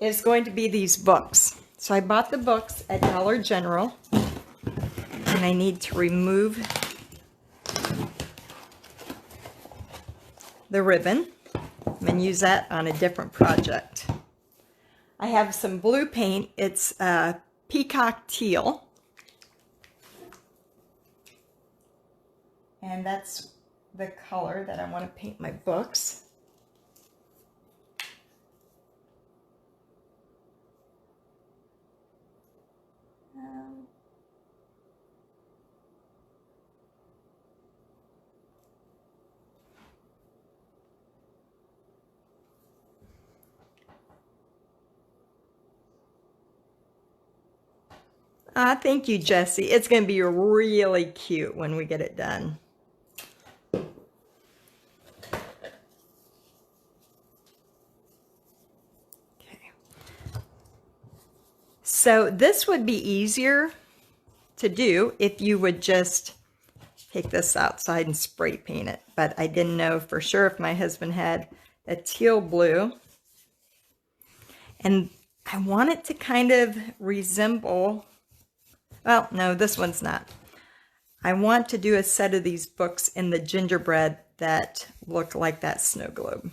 is going to be these books. So I bought the books at Dollar General, and I need to remove the ribbon. I'm going to use that on a different project. I have some blue paint. It's peacock teal. And that's the color that I want to paint my books. Thank you, Jessie. It's going to be really cute when we get it done. Okay. So this would be easier to do if you would just take this outside and spray paint it. But I didn't know for sure if my husband had a teal blue. And I want it to kind of resemble... Well, no, this one's not. I want to do a set of these books in the gingerbread that look like that snow globe.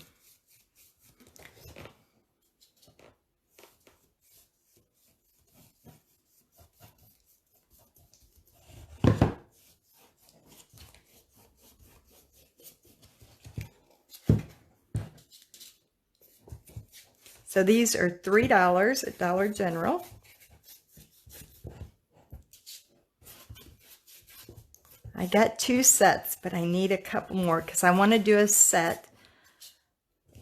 So these are $3 at Dollar General. I got 2 sets, but I need a couple more because I want to do a set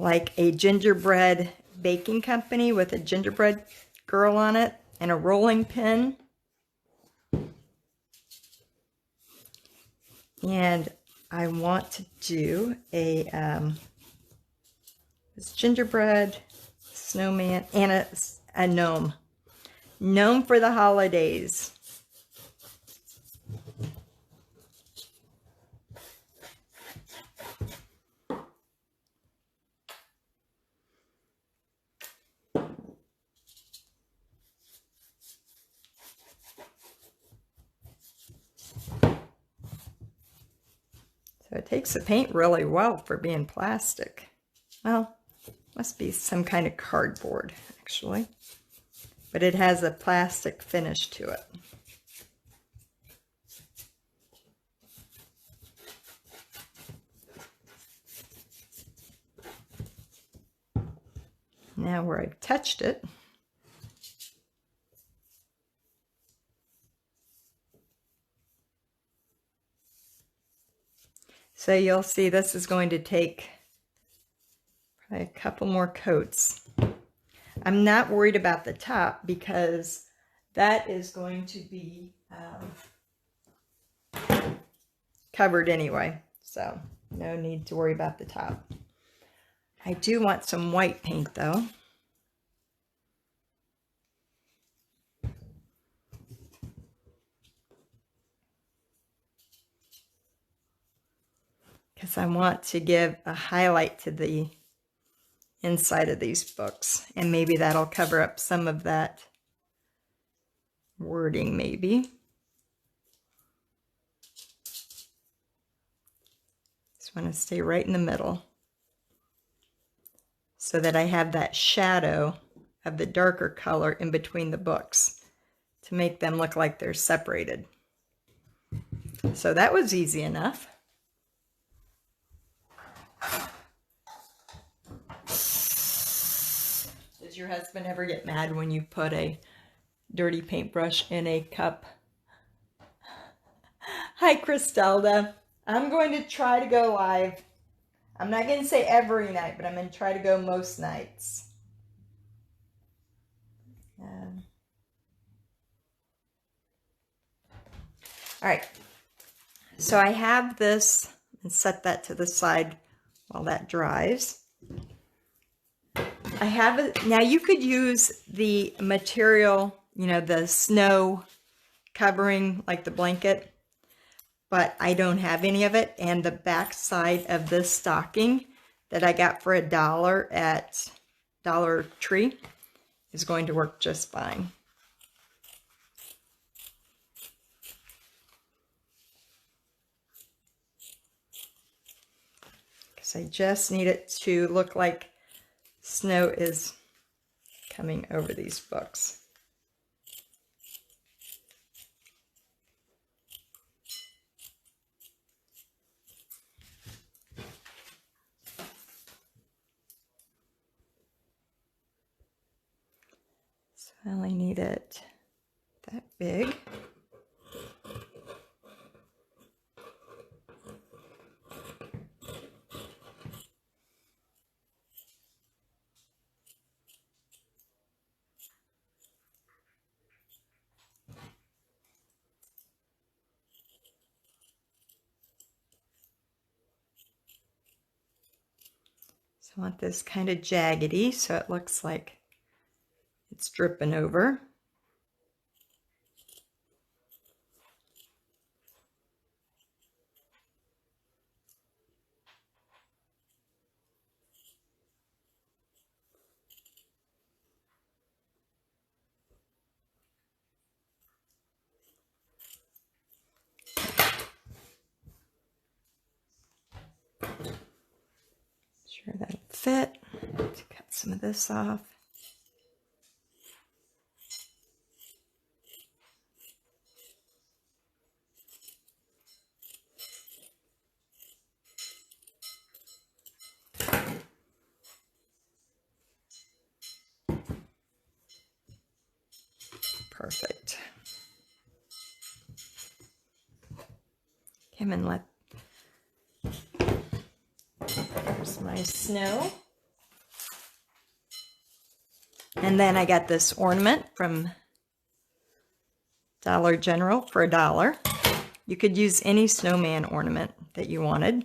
like a gingerbread baking company with a gingerbread girl on it and a rolling pin. And I want to do a this gingerbread snowman and a gnome. Gnome for the holidays. So it takes the paint really well for being plastic. Well, must be some kind of cardboard, actually. But it has a plastic finish to it. Now where I've touched it, so you'll see this is going to take probably a couple more coats. I'm not worried about the top because that is going to be covered anyway, so no need to worry about the top. I do want some white paint though. Because I want to give a highlight to the inside of these books. And maybe that'll cover up some of that wording maybe. Just want to stay right in the middle, so that I have that shadow of the darker color in between the books to make them look like they're separated. So that was easy enough. Does your husband ever get mad when you put a dirty paintbrush in a cup? Hi, Christelda. I'm going to try to go live. I'm not going to say every night, but I'm going to try to go most nights. All right. So I have this, and set that to the side while that dries. I have it. Now you could use the material, you know, the snow covering, like the blanket, but I don't have any of it. And the back side of this stocking that I got for $1 at Dollar Tree is going to work just fine. Because I just need it to look like snow is coming over these books. So I only need it that big. So I want this kind of jaggedy so it looks like it's dripping over. Sure that'll fit. Let's cut some of this off. Perfect. Come and there's my snow. And then I got this ornament from Dollar General for $1. You could use any snowman ornament that you wanted.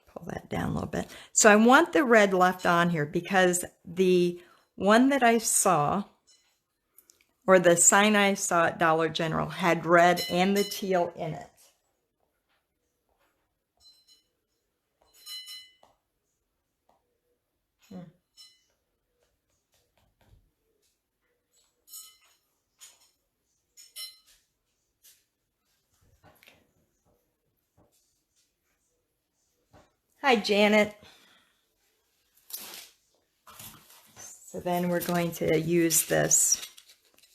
Pull that down a little bit. So I want the red left on here because the one that I saw, or the sign I saw at Dollar General, had red and the teal in it. Hi, Janet. So then we're going to use this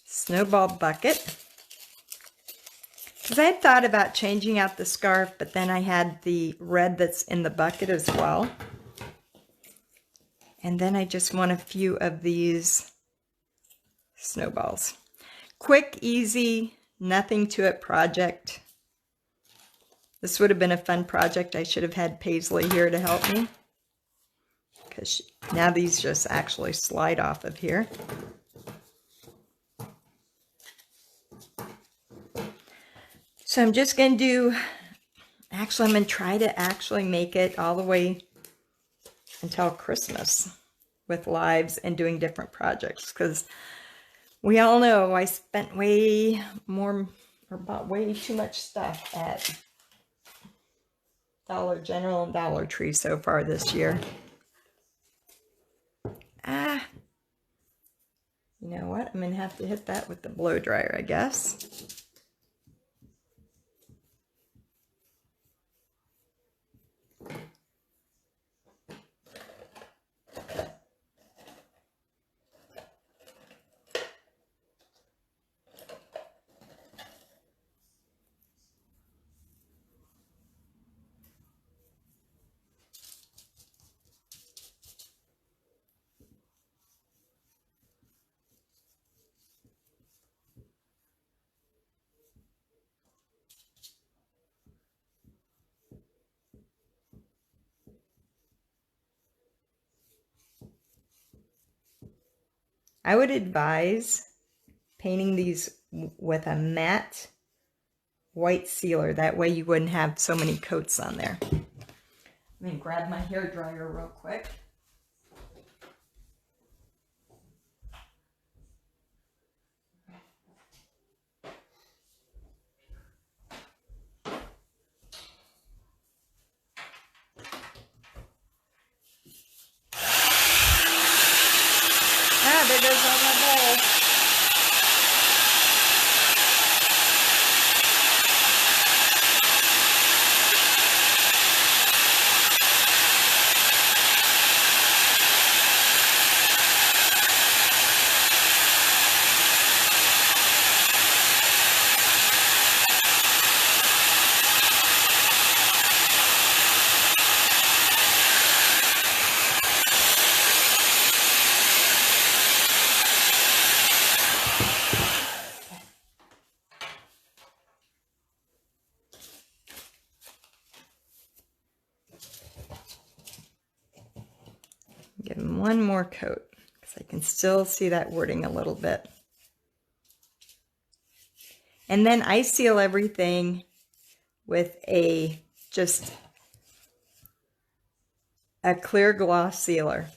snowball bucket. Because I had thought about changing out the scarf, but then I had the red that's in the bucket as well. And then I just want a few of these snowballs. Quick, easy, nothing to it project. This would have been a fun project. I should have had Paisley here to help me. Because now these just actually slide off of here. So I'm just going to do, actually I'm going to try to actually make it all the way until Christmas with lives and doing different projects. Because we all know I spent way more, or bought way too much stuff at Dollar General and Dollar Tree so far this year. You know what? I'm going to have to hit that with the blow dryer, I guess. I would advise painting these with a matte white sealer. That way you wouldn't have so many coats on there. Let me grab my hair dryer real quick. one more coat because I can still see that wording a little bit. And then I seal everything with just a clear gloss sealer,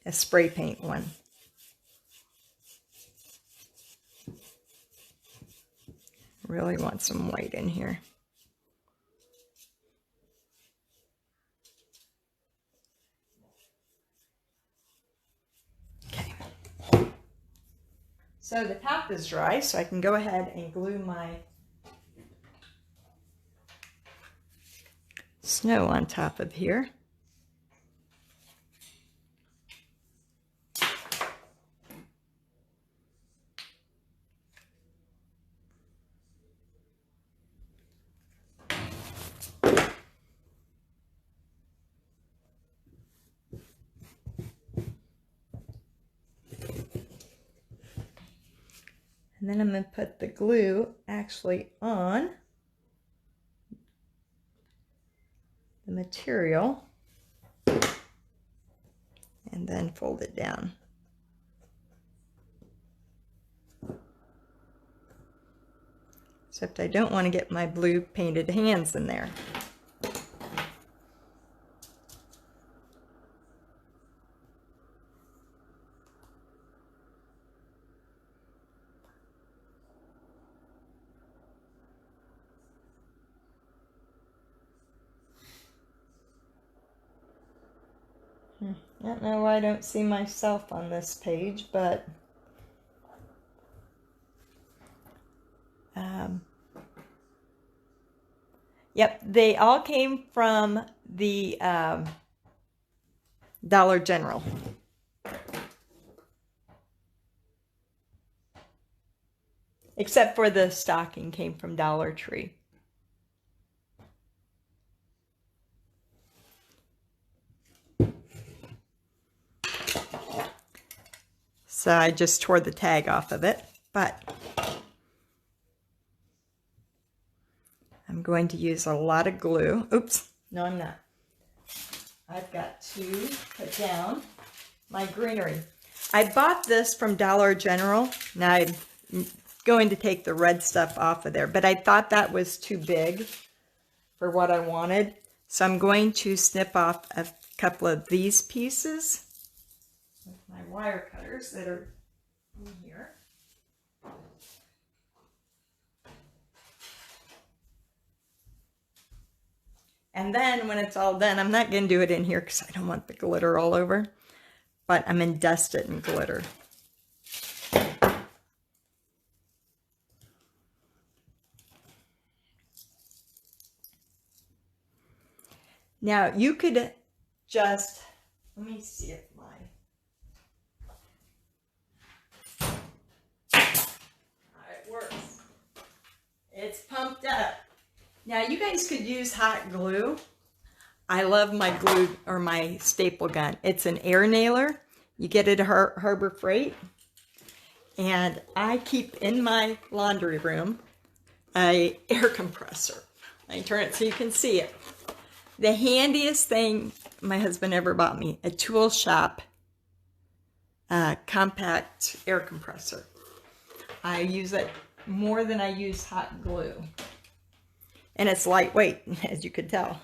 a spray paint one. Really want some white in here. Okay. So the top is dry, so I can go ahead and glue my snow on top of here. And then I'm going to put the glue actually on the material and then fold it down. Except I don't want to get my blue painted hands in there. I don't know why I don't see myself on this page, but yep, they all came from the Dollar General. Except for the stocking came from Dollar Tree. So I just tore the tag off of it, but I'm going to use a lot of glue. Oops, no I'm not. I've got to put down my greenery. I bought this from Dollar General. Now I'm going to take the red stuff off of there, but I thought that was too big for what I wanted. So I'm going to snip off a couple of these pieces with my wire cutters that are in here. And then when it's all done, I'm not going to do it in here because I don't want the glitter all over, but I'm going to dust it in glitter. Now you could just, let me see if it works. It's pumped up. Now you guys could use hot glue. I love my glue or my staple gun. It's an air nailer. You get it at Harbor Freight. And I keep in my laundry room a air compressor. I turn it so you can see it. The handiest thing my husband ever bought me, a tool shop compact air compressor. I use it more than I use hot glue. And it's lightweight, as you could tell.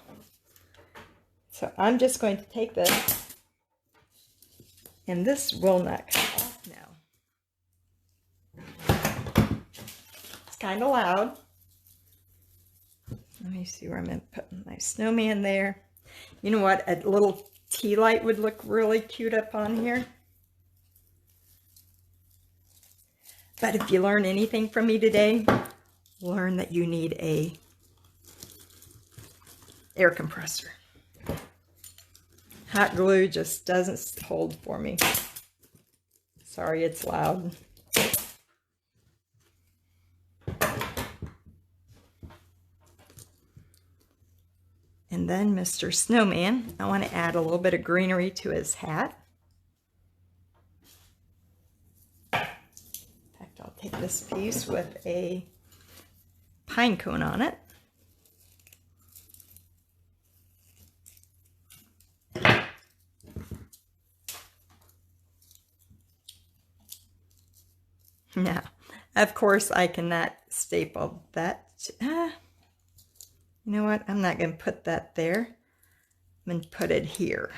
So I'm just going to take this, and this will not come off now. It's kind of loud. Let me see where I'm going to put my snowman there. You know what? A little tea light would look really cute up on here. But if you learn anything from me today, learn that you need a air compressor. Hot glue just doesn't hold for me. Sorry, it's loud. And then Mr. Snowman, I want to add a little bit of greenery to his hat. In fact, I'll take this piece with a pine cone on it. Now, of course, I cannot staple that. You know what? I'm not going to put that there. I'm going to put it here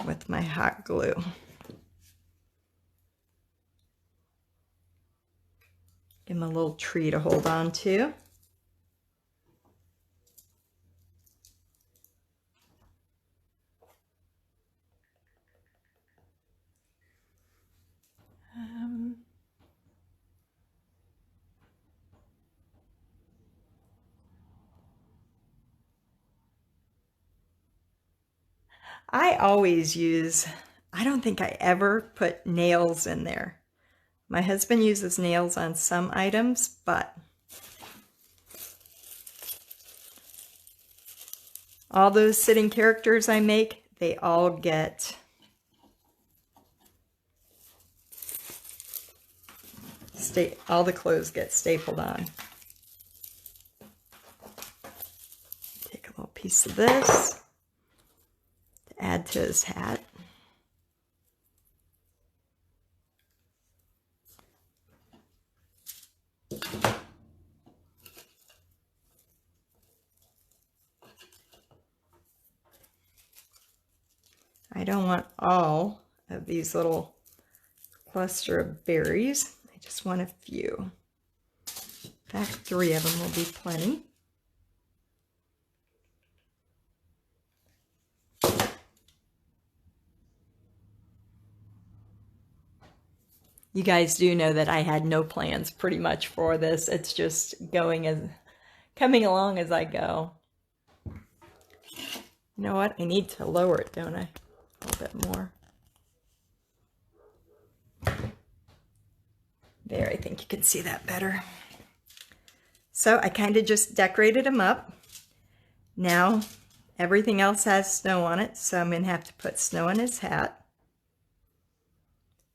with my hot glue. Give him a little tree to hold on to. I always use, I don't think I ever put nails in there. My husband uses nails on some items, but all those sitting characters I make, they all get all the clothes get stapled on. Take a little piece of this to add to his hat. I don't want all of these little cluster of berries. I just want a few. In fact, 3 of them will be plenty. You guys do know that I had no plans pretty much for this. It's just coming along as I go. You know what? I need to lower it, don't I? A little bit more. There, I think you can see that better. So I kind of just decorated him up. Now everything else has snow on it, so I'm going to have to put snow on his hat.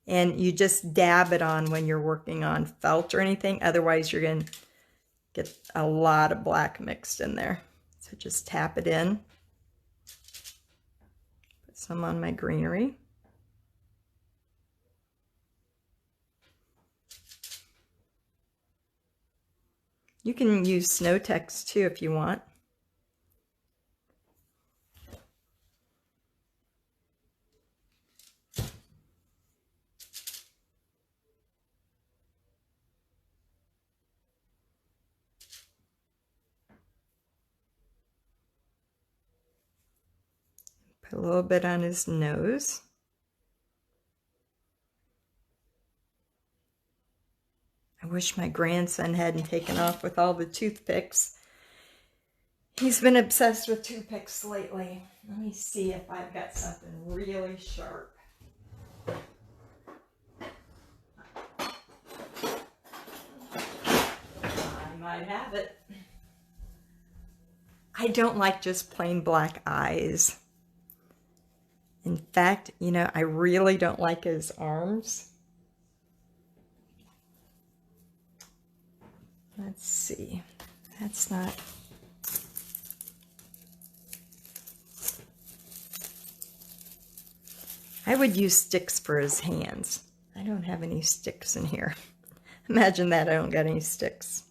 And you just dab it on when you're working on felt or anything. Otherwise, you're going to get a lot of black mixed in there. So just tap it in. Put some on my greenery. You can use snow text too if you want. Put a little bit on his nose. I wish my grandson hadn't taken off with all the toothpicks. He's been obsessed with toothpicks lately. Let me see if I've got something really sharp. I might have it. I don't like just plain black eyes. In fact, you know, I really don't like his arms. Let's see. That's not... I would use sticks for his hands. I don't have any sticks in here. Imagine that, I don't got any sticks.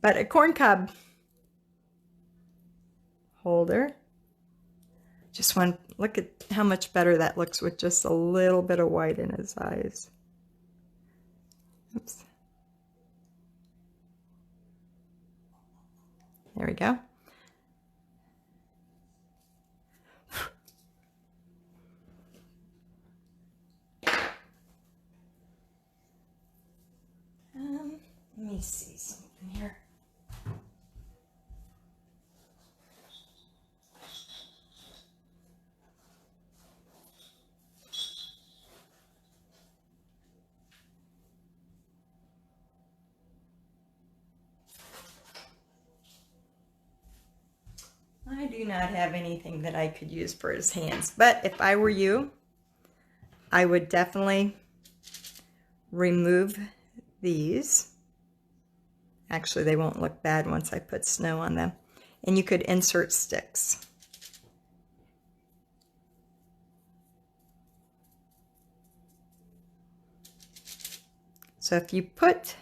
But a corncob holder. Just want, look at how much better that looks with just a little bit of white in his eyes. Oops. There we go. Let me see something here. I do not have anything that I could use for his hands, but if I were you, I would definitely remove these. Actually, they won't look bad once I put snow on them. And you could insert sticks. So if you put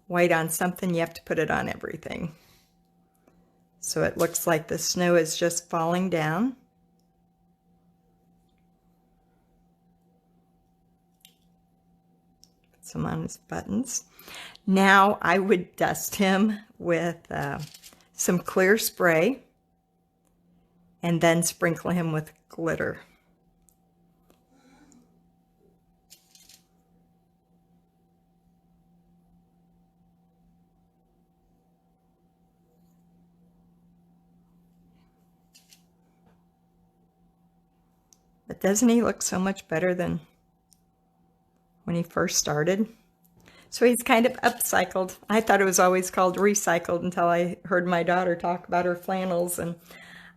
white on something, you have to put it on everything. So it looks like the snow is just falling down. Put some on his buttons. Now I would dust him with some clear spray and then sprinkle him with glitter. But doesn't he look so much better than when he first started? So he's kind of upcycled. I thought it was always called recycled until I heard my daughter talk about her flannels, and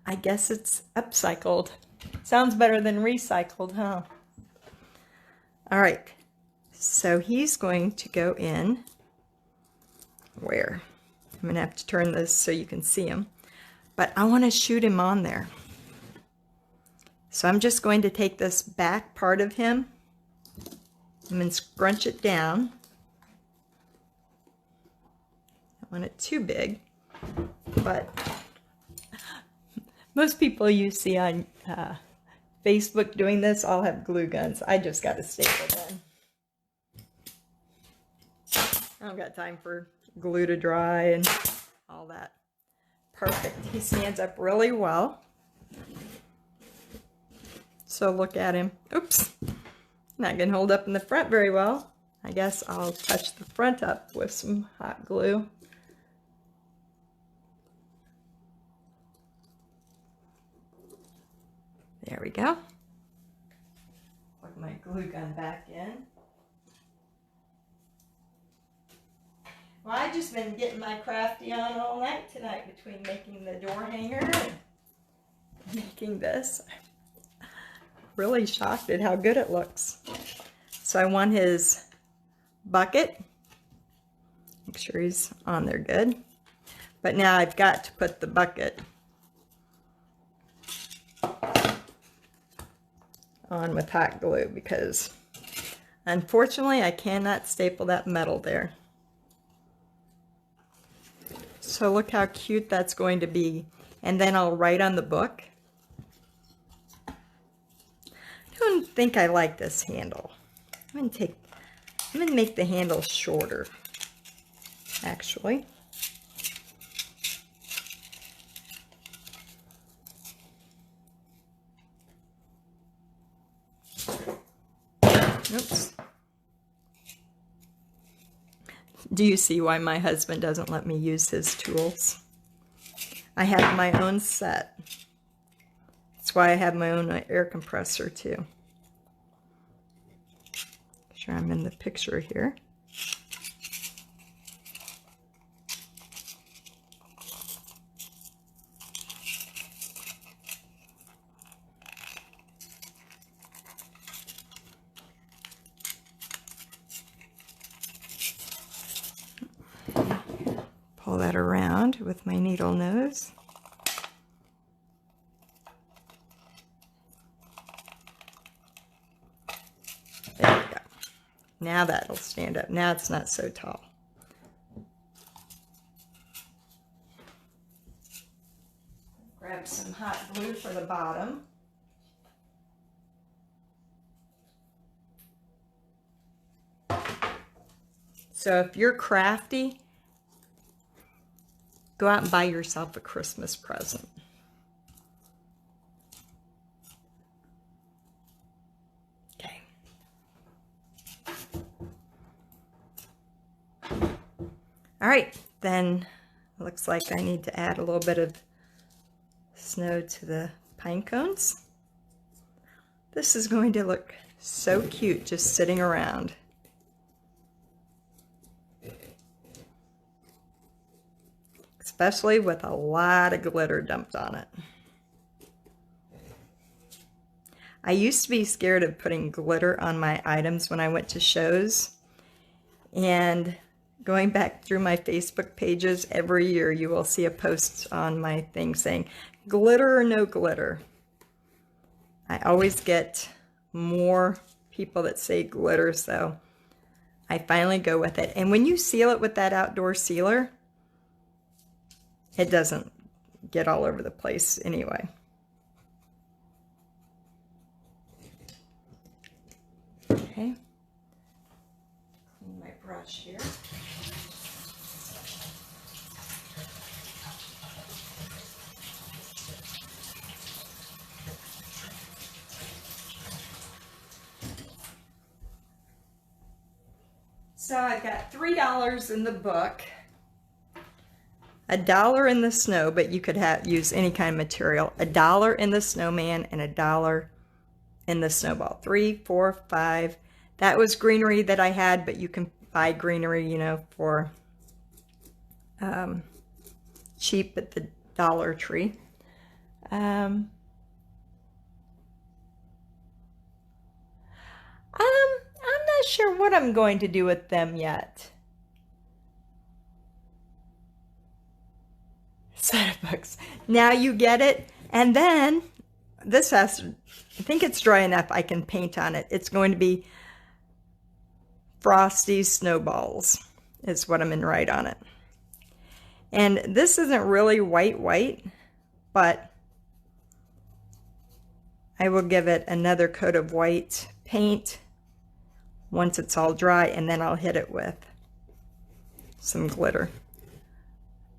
I guess it's upcycled. Sounds better than recycled, huh? All right, so he's going to go in where? I'm going to have to turn this so you can see him. But I want to shoot him on there. So I'm just going to take this back part of him and then scrunch it down. I don't want it too big, but most people you see on Facebook doing this all have glue guns. I just got a staple gun. I don't got time for glue to dry and all that. Perfect. He stands up really well. So look at him. Oops. Not going to hold up in the front very well. I guess I'll touch the front up with some hot glue. There we go. Put my glue gun back in. Well, I've just been getting my crafty on all night tonight between making the door hanger and making this. Really shocked at how good it looks. So I want his bucket. Make sure he's on there good. But now I've got to put the bucket on with hot glue because unfortunately I cannot staple that metal there. So look how cute that's going to be. And then I'll write on the book. I don't think I like this handle. I'm gonna make the handle shorter, actually. Oops. Do you see why my husband doesn't let me use his tools? I have my own set. That's why I have my own air compressor too. Make sure I'm in the picture here. Pull that around with my needle nose. There we go. Now that'll stand up. Now it's not so tall. Grab some hot glue for the bottom. So if you're crafty, go out and buy yourself a Christmas present. Okay. All right, then it looks like I need to add a little bit of snow to the pine cones. This is going to look so cute just sitting around. Especially with a lot of glitter dumped on it. I used to be scared of putting glitter on my items when I went to shows. And going back through my Facebook pages, every year you will see a post on my thing saying, glitter or no glitter. I always get more people that say glitter, so I finally go with it. And when you seal it with that outdoor sealer, it doesn't get all over the place anyway. Okay. Clean my brush here. So I've got $3 in the book, $1 in the snow, but you could use any kind of material, $1 in the snowman, and $1 in the snowball. 3, 4, 5. That was greenery that I had, but you can buy greenery, you know, for cheap at the Dollar Tree. I'm not sure what I'm going to do with them yet. Set of books. Now you get it, and then this has to, I think it's dry enough I can paint on it. It's going to be Frosty Snowballs is what I'm going to write on it. And this isn't really white, but I will give it another coat of white paint once it's all dry, and then I'll hit it with some glitter.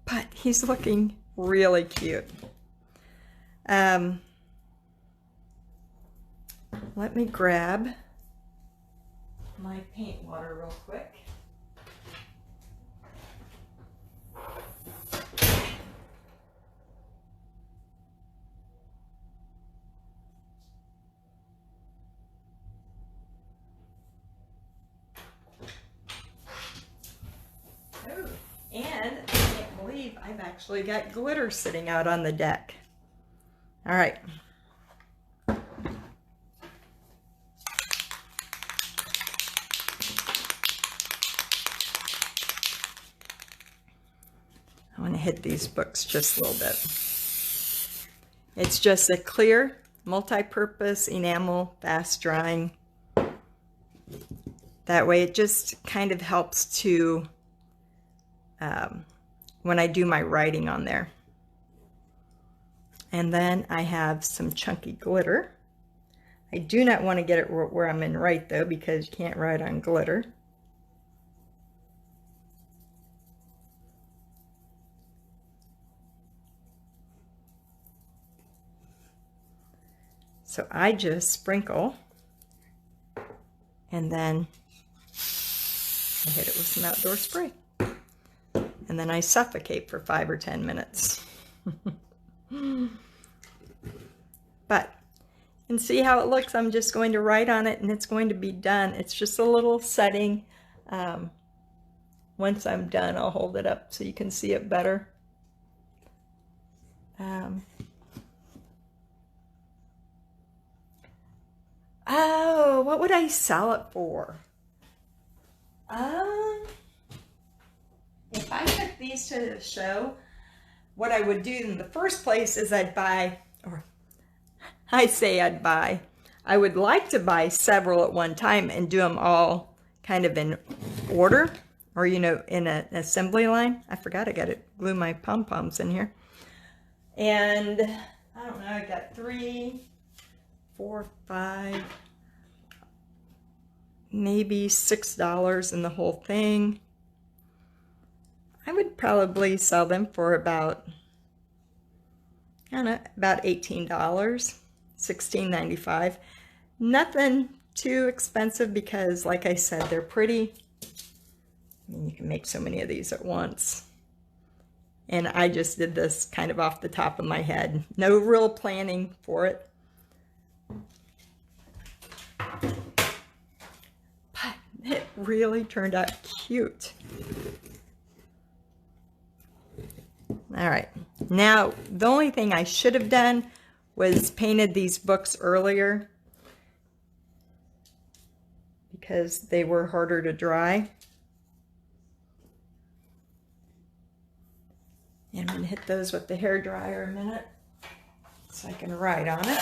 But he's looking really cute. Let me grab my paint water real quick. Oh, and I can't believe I've actually got glitter sitting out on the deck. All right. I want to hit these books just a little bit. It's just a clear, multi-purpose enamel, fast drying. That way it just kind of helps to, when I do my writing on there. And then I have some chunky glitter. I do not want to get it where I'm in right though, because you can't write on glitter. So I just sprinkle, and then I hit it with some outdoor spray. And then I suffocate for 5 or 10 minutes. But, and see how it looks? I'm just going to write on it and it's going to be done. It's just a little setting. Once I'm done, I'll hold it up so you can see it better. Oh, what would I sell it for? If I took these to the show, what I would do in the first place is I'd buy, or I say I'd buy, I would like to buy several at one time and do them all kind of in order, or, you know, in an assembly line. I forgot I got to glue my pom-poms in here. And I don't know, I got 3, 4, 5, maybe $6 in the whole thing. I would probably sell them for about, I don't know, about $18, $16.95. Nothing too expensive because, like I said, they're pretty. I mean, you can make so many of these at once. And I just did this kind of off the top of my head. No real planning for it. But it really turned out cute. All right, now the only thing I should have done was painted these books earlier because they were harder to dry. And I'm gonna hit those with the hair dryer a minute so I can write on it.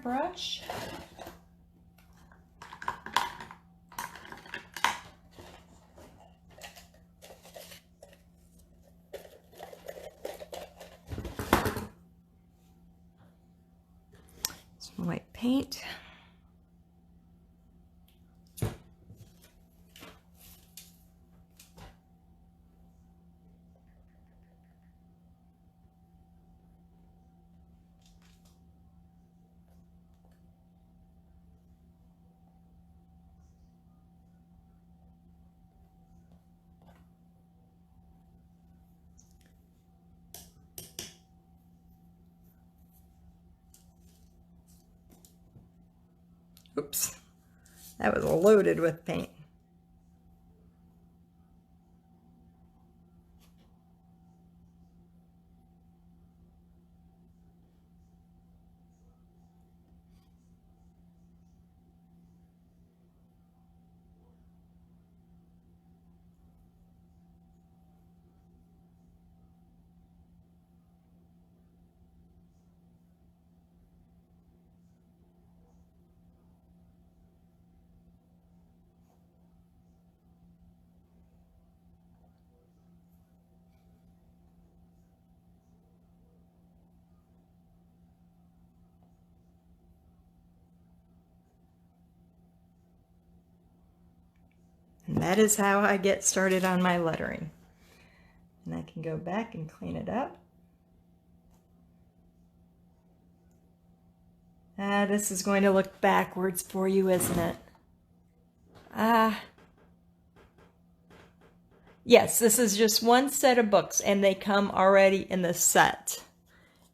brush. Some white paint. Oops, that was loaded with paint. And that is how I get started on my lettering. And I can go back and clean it up. This is going to look backwards for you, isn't it? Yes, this is just one set of books and they come already in the set.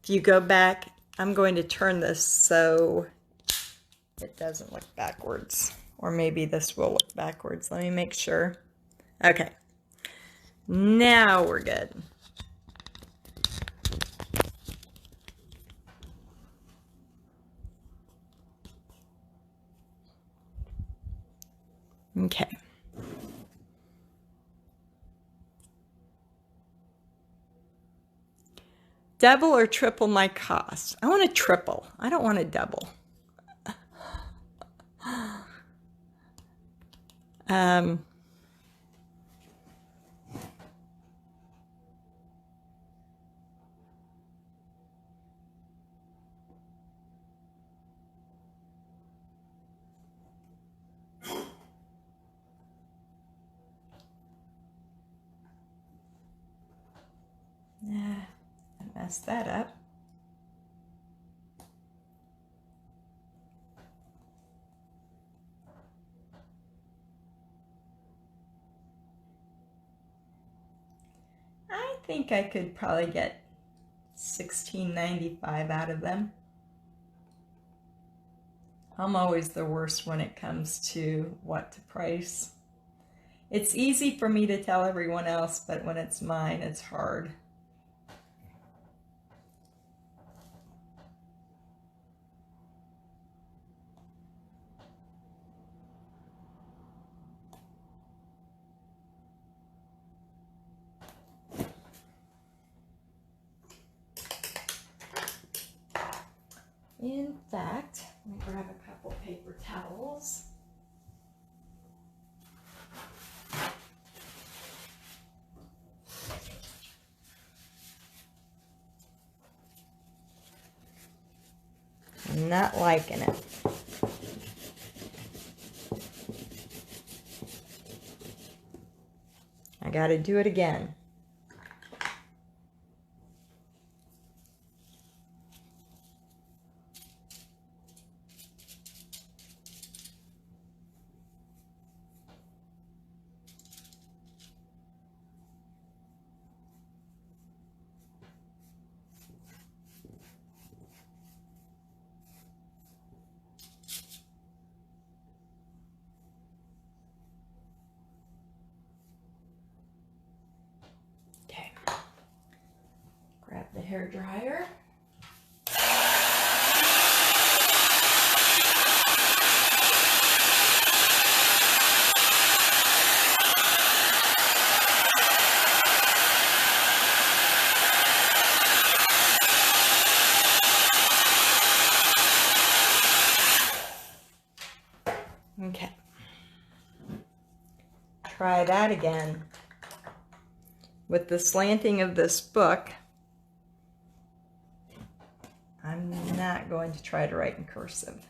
If you go back, I'm going to turn this so it doesn't look backwards. Or maybe this will look backwards. Let me make sure. Okay. Now we're good. Okay. Double or triple my cost? I want to triple. I don't want to double. I messed that up. I think I could probably get $16.95 out of them. I'm always the worst when it comes to what to price. It's easy for me to tell everyone else, but when it's mine, it's hard. In fact, let me grab a couple paper towels. I'm not liking it. I gotta do it again. Grab the hair dryer. try that again. With the slanting of this book, I'm not going to try to write in cursive.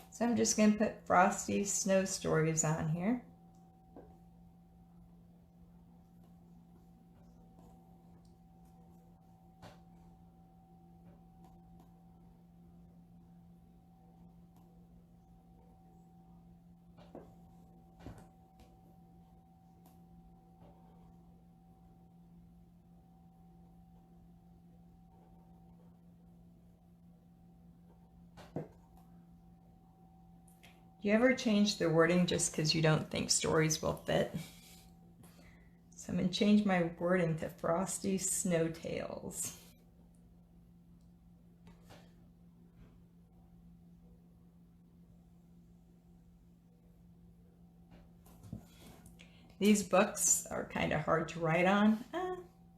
So I'm just going to put Frosty's Snow Stories on here. Do you ever change the wording just because you don't think stories will fit? So I'm going to change my wording to Frosty Snow Tales. These books are kind of hard to write on.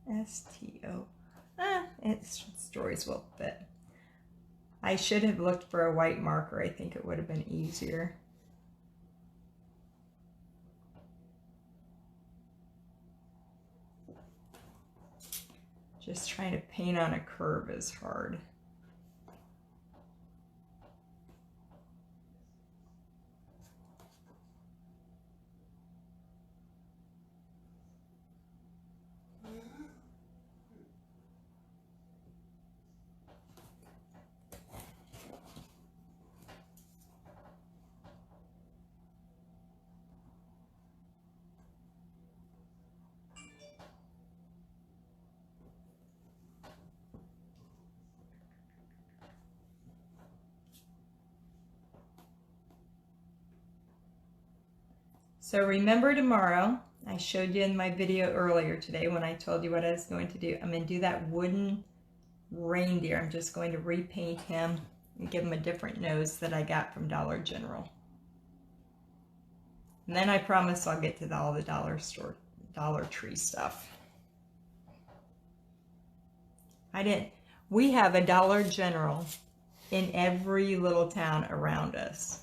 S-T-O. Stories will fit. I should have looked for a white marker. I think it would have been easier. Just trying to paint on a curve is hard. So remember tomorrow, I showed you in my video earlier today when I told you what I was going to do. I'm going to do that wooden reindeer. I'm just going to repaint him and give him a different nose that I got from Dollar General. And then I promise I'll get to all the Dollar Tree stuff. We have a Dollar General in every little town around us.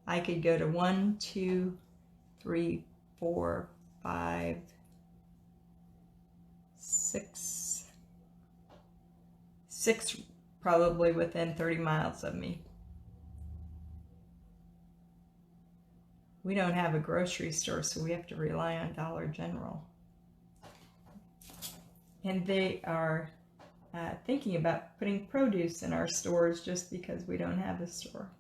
I could go to 1, 2, 3, 4, 5, 6 probably within 30 miles of me. We don't have a grocery store, so we have to rely on Dollar General. And they are thinking about putting produce in our stores just because we don't have a store.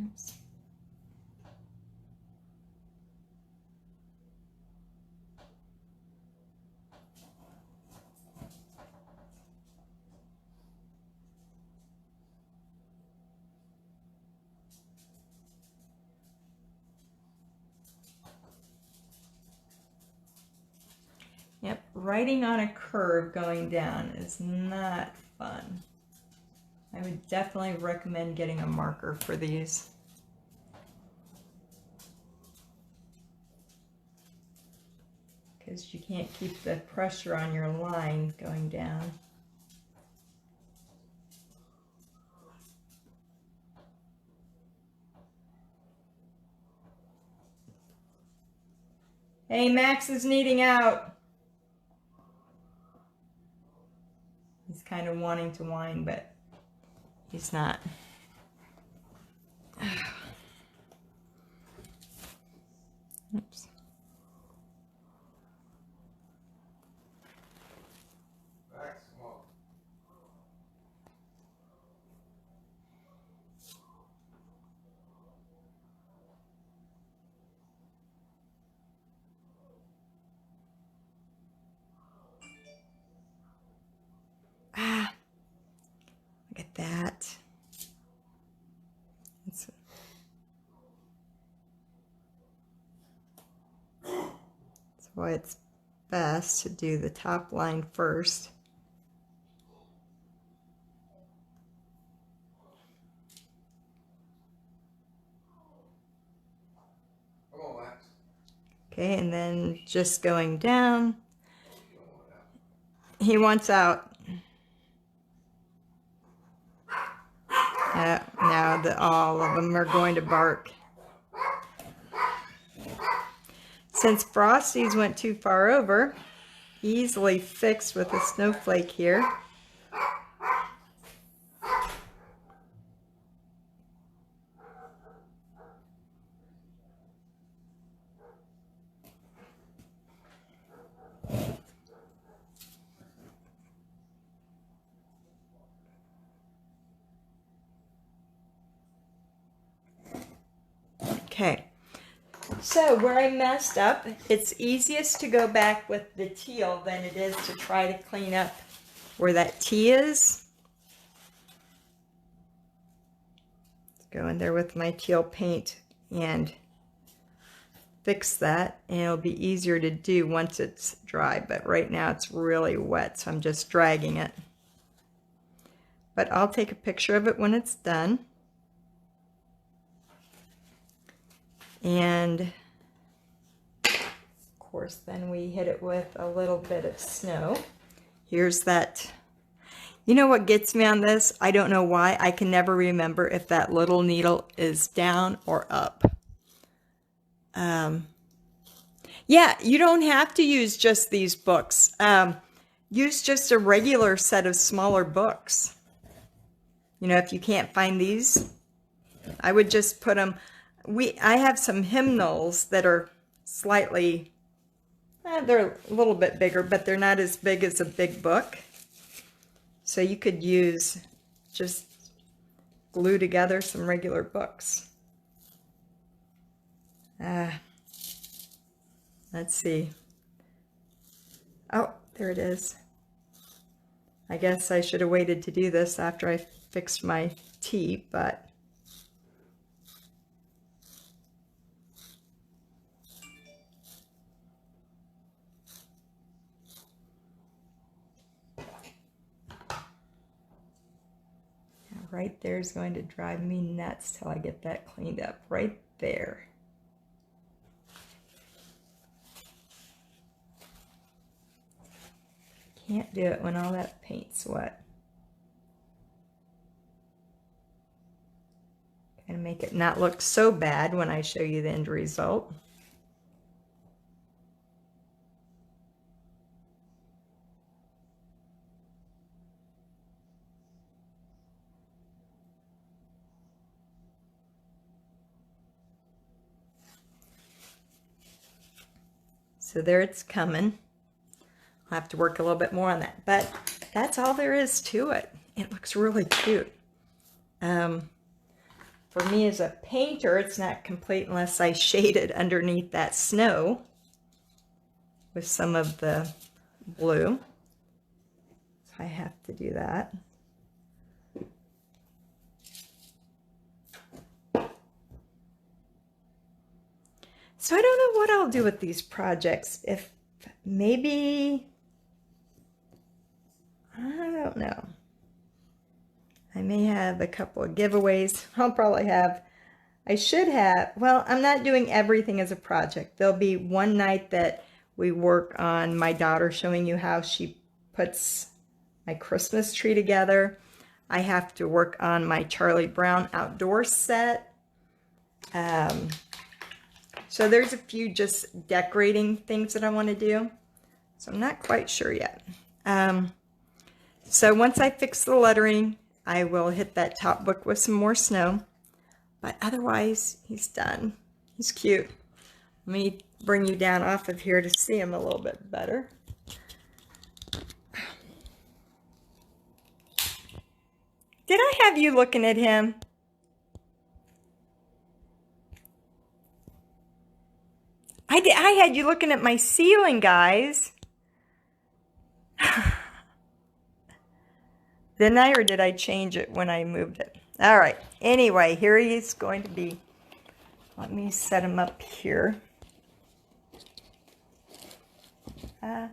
Oops. Yep, writing on a curve going down is not fun. I would definitely recommend getting a marker for these. Because you can't keep the pressure on your line going down. Hey, Max is needing out. He's kind of wanting to whine, but he's not. Oops. why it's best to do the top line first. Okay, and then just going down. He wants out. Now all of them are going to bark. Since Frosty's went too far over, easily fixed with a snowflake here. Okay, so where I messed up, it's easiest to go back with the teal than it is to try to clean up where that T is. Go in there with my teal paint and fix that, and it'll be easier to do once it's dry, but right now it's really wet, so I'm just dragging it. But I'll take a picture of it when it's done. And of course, then we hit it with a little bit of snow. Here's that. You know what gets me on this? I don't know why. I can never remember if that little needle is down or up. Yeah, you don't have to use just these books. Use just a regular set of smaller books. You know, if you can't find these, I would just put them. I have some hymnals that are slightly, they're a little bit bigger, but they're not as big as a big book. So you could use, just glue together some regular books. Let's see. Oh, there it is. I guess I should have waited to do this after I fixed my T, but right there is going to drive me nuts till I get that cleaned up. Right there. Can't do it when all that paint's wet. Gonna make it not look so bad when I show you the end result. So there it's coming. I'll have to work a little bit more on that, but that's all there is to it. It looks really cute. For me as a painter, it's not complete unless I shade it underneath that snow with some of the blue. So I have to do that. So I don't know what I'll do with these projects. If maybe, I don't know. I may have a couple of giveaways. I'll probably have, I should have, well, I'm not doing everything as a project. There'll be one night that we work on my daughter showing you how she puts my Christmas tree together. I have to work on my Charlie Brown outdoor set. So there's a few just decorating things that I want to do. So I'm not quite sure yet. So once I fix the lettering, I will hit that top book with some more snow. But otherwise, he's done. He's cute. Let me bring you down off of here to see him a little bit better. Did I have you looking at him? I had you looking at my ceiling, guys. Didn't I, or did I change it when I moved it? All right. Anyway, here he is going to be. Let me set him up here. You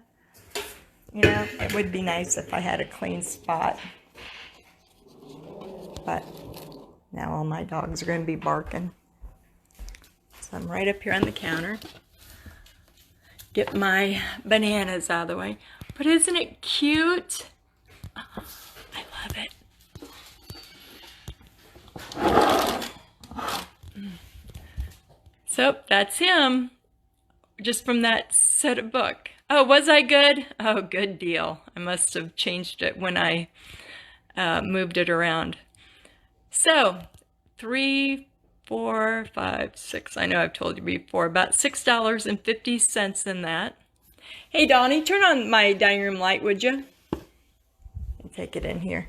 know, it would be nice if I had a clean spot. But now all my dogs are going to be barking. So I'm right up here on the counter. Get my bananas out of the way. But isn't it cute? Oh, I love it. So that's him. Just from that set of book. Oh, was I good? Oh, good deal. I must have changed it when I moved it around. So, 3, 4, 5, 6. I know I've told you before. About $6.50 in that. Hey, Donnie, turn on my dining room light, would you? And take it in here.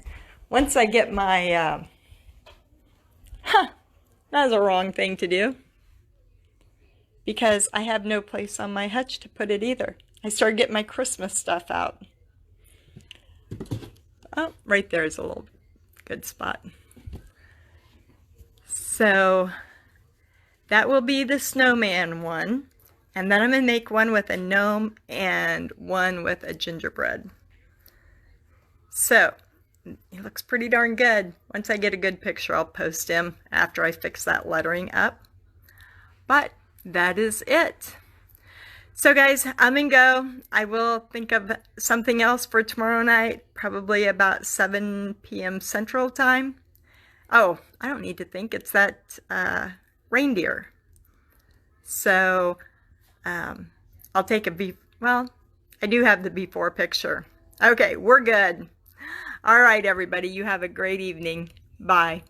Once I get my... that was a wrong thing to do. Because I have no place on my hutch to put it either. I started getting my Christmas stuff out. Oh, right there is a little good spot. So that will be the snowman one. And then I'm going to make one with a gnome and one with a gingerbread. So he looks pretty darn good. Once I get a good picture, I'll post him after I fix that lettering up. But that is it. So guys, I'm gonna go. I will think of something else for tomorrow night, probably about 7 p.m. Central Time. Oh, I don't need to think. It's that reindeer. So I'll take a well, I do have the before picture. Okay, we're good. All right, everybody. You have a great evening. Bye.